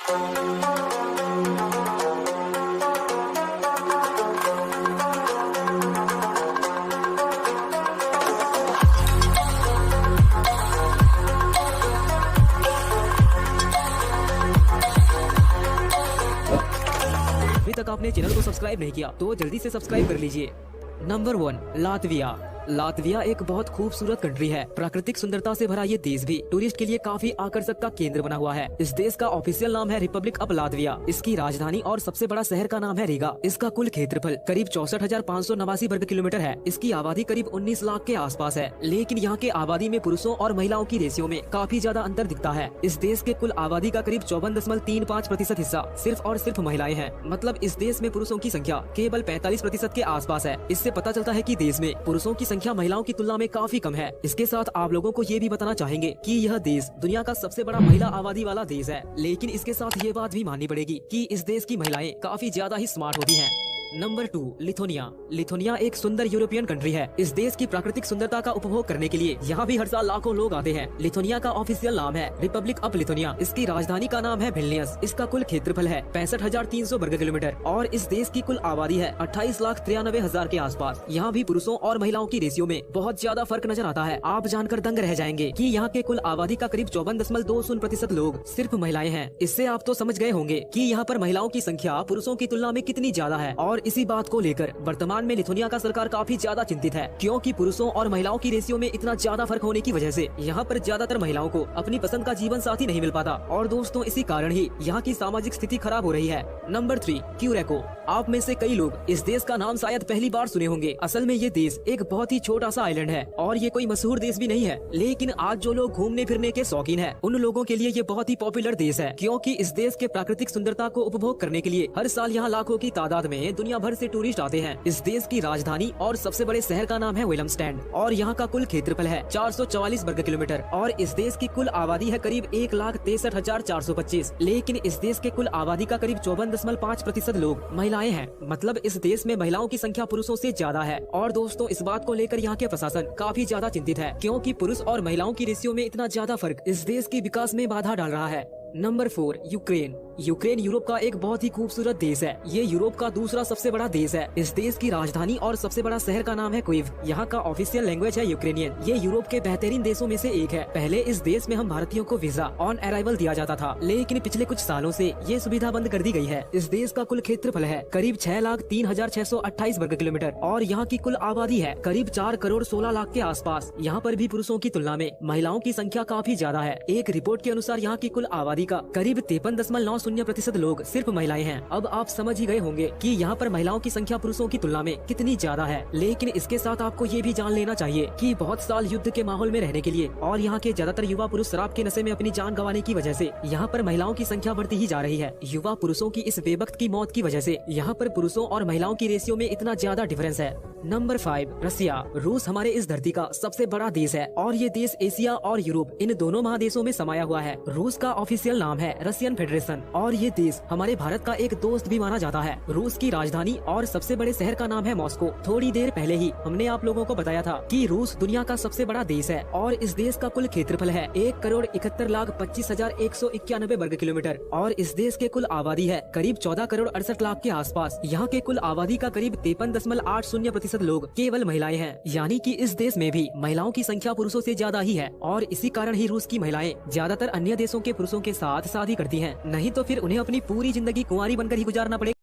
अभी तक आपने चैनल को सब्सक्राइब नहीं किया तो जल्दी से सब्सक्राइब कर लीजिए। Number 1, Latvia. लातविया एक बहुत खूबसूरत कंट्री है। प्राकृतिक सुंदरता से भरा ये देश भी टूरिस्ट के लिए काफी आकर्षक का केंद्र बना हुआ है। इस देश का ऑफिशियल नाम है रिपब्लिक ऑफ लातविया। इसकी राजधानी और सबसे बड़ा शहर का नाम है रीगा। इसका कुल क्षेत्रफल करीब 64,589 वर्ग किलोमीटर है। इसकी आबादी करीब 19 लाख के आसपास है, लेकिन यहाँ के आबादी में पुरुषों और महिलाओं की रेशियो में काफी ज्यादा अंतर दिखता है। इस देश के कुल आबादी का करीब 54.35% हिस्सा सिर्फ और सिर्फ महिलाएं हैं। मतलब इस देश में पुरुषों की संख्या केवल 45% के आसपास है। इससे पता चलता है कि देश में पुरुषों की संख्या महिलाओं की तुलना में काफी कम है। इसके साथ आप लोगों को ये भी बताना चाहेंगे कि यह देश दुनिया का सबसे बड़ा महिला आबादी वाला देश है, लेकिन इसके साथ ये बात भी माननी पड़ेगी कि इस देश की महिलाएं काफी ज्यादा ही स्मार्ट होती हैं। Number 2, Lithuania. लिथुनिया एक सुंदर यूरोपियन कंट्री है। इस देश की प्राकृतिक सुंदरता का उपभोग करने के लिए यहाँ भी हर साल लाखों लोग आते हैं। लिथुनिया का ऑफिशियल नाम है रिपब्लिक ऑफ लिथुनिया। इसकी राजधानी का नाम है विल्नियस। इसका कुल क्षेत्रफल है 65,300 वर्ग किलोमीटर और इस देश की कुल आबादी है 28,93,000 के आसपास। यहाँ भी पुरुषों और महिलाओं की रेशियो में बहुत ज्यादा फर्क नजर आता है। आप जानकर दंग रह जाएंगे कि यहाँ के कुल आबादी का करीब 54.20% लोग सिर्फ महिलाएं हैं। इससे आप तो समझ गए होंगे कि यहाँ पर महिलाओं की संख्या पुरुषों की तुलना में कितनी ज्यादा है। और इसी बात को लेकर वर्तमान में लिथुनिया का सरकार काफी ज्यादा चिंतित है, क्योंकि पुरुषों और महिलाओं की रेशियो में इतना ज्यादा फर्क होने की वजह से यहाँ पर ज्यादातर महिलाओं को अपनी पसंद का जीवन साथी नहीं मिल पाता। और दोस्तों, इसी कारण ही यहाँ की सामाजिक स्थिति खराब हो रही है। नंबर 3, क्यूरेको। आप में से कई लोग इस देश का नाम शायद पहली बार सुने होंगे। असल में ये देश एक बहुत ही छोटा सा आइलैंड है और ये कोई मशहूर देश भी नहीं है, लेकिन आज जो लोग घूमने फिरने के शौकीन हैं, उन लोगों के लिए ये बहुत ही पॉपुलर देश है, क्योंकि इस देश के प्राकृतिक सुंदरता को उपभोग करने के लिए हर साल यहाँ लाखों की तादाद में दुनिया भर से टूरिस्ट आते हैं। इस देश की राजधानी और सबसे बड़े शहर का नाम है विलमस्टैंड और यहाँ का कुल क्षेत्रफल है 444 वर्ग किलोमीटर और इस देश की कुल आबादी है करीब 1,63,425। लेकिन इस देश के कुल आबादी का करीब 54.5% लोग महिलाएं हैं। मतलब इस देश में महिलाओं की संख्या पुरुषों से ज्यादा है। और दोस्तों, इस बात को लेकर यहाँ के प्रशासन काफी ज्यादा चिंतित है, क्योंकि पुरुष और महिलाओं की रेशियो में इतना ज्यादा फर्क इस देश के विकास में बाधा डाल रहा है। Number 4, Ukraine. यूक्रेन यूरोप का एक बहुत ही खूबसूरत देश है। ये यूरोप का दूसरा सबसे बड़ा देश है। इस देश की राजधानी और सबसे बड़ा शहर का नाम है कीव। यहाँ का ऑफिशियल लैंग्वेज है यूक्रेनियन। ये यूरोप के बेहतरीन देशों में से एक है। पहले इस देश में हम भारतीयों को वीजा ऑन अराइवल दिया जाता था, लेकिन पिछले कुछ सालों से ये सुविधा बंद कर दी गई है। इस देश का कुल क्षेत्रफल है करीब 6,03,628 वर्ग किलोमीटर और यहाँ की कुल आबादी है करीब 4 करोड़ 16 लाख के आसपास। यहाँ पर भी पुरुषों की तुलना में महिलाओं की संख्या काफी ज्यादा है। एक रिपोर्ट के अनुसार यहाँ की कुल आबादी का करीब 53.90% लोग सिर्फ महिलाएं हैं। अब आप समझ ही गए होंगे कि यहाँ पर महिलाओं की संख्या पुरुषों की तुलना में कितनी ज्यादा है। लेकिन इसके साथ आपको ये भी जान लेना चाहिए कि बहुत साल युद्ध के माहौल में रहने के लिए और यहाँ के ज्यादातर युवा पुरुष शराब के नशे में अपनी जान गंवाने की वजह से यहाँ पर महिलाओं की संख्या बढ़ती ही जा रही है। युवा पुरुषों की इस बेवक्त की मौत की वजह से यहाँ पर पुरुषों और महिलाओं की रेशियो में इतना ज्यादा डिफरेंस है। नंबर 5, रसिया। रूस हमारे इस धरती का सबसे बड़ा देश है और ये देश एशिया और यूरोप इन दोनों महादेशों में समाया हुआ है। रूस का ऑफिशियल नाम है रशियन फेडरेशन और ये देश हमारे भारत का एक दोस्त भी माना जाता है। रूस की राजधानी और सबसे बड़े शहर का नाम है मॉस्को। थोड़ी देर पहले ही हमने आप लोगों को बताया था कि रूस दुनिया का सबसे बड़ा देश है और इस देश का कुल क्षेत्रफल है 1,71,25,191 वर्ग किलोमीटर और इस देश के कुल आबादी है करीब 14 करोड़ 68 लाख के आसपास। यहाँ के कुल आबादी का करीब 53.80% लोग केवल महिलाएं हैं, यानी कि इस देश में भी महिलाओं की संख्या पुरुषों से ज्यादा ही है और इसी कारण ही रूस की महिलाएं ज्यादातर अन्य देशों के पुरुषों के साथ शादी करती हैं, नहीं तो फिर उन्हें अपनी पूरी जिंदगी कुंवारी बनकर ही गुजारना पड़ेगा।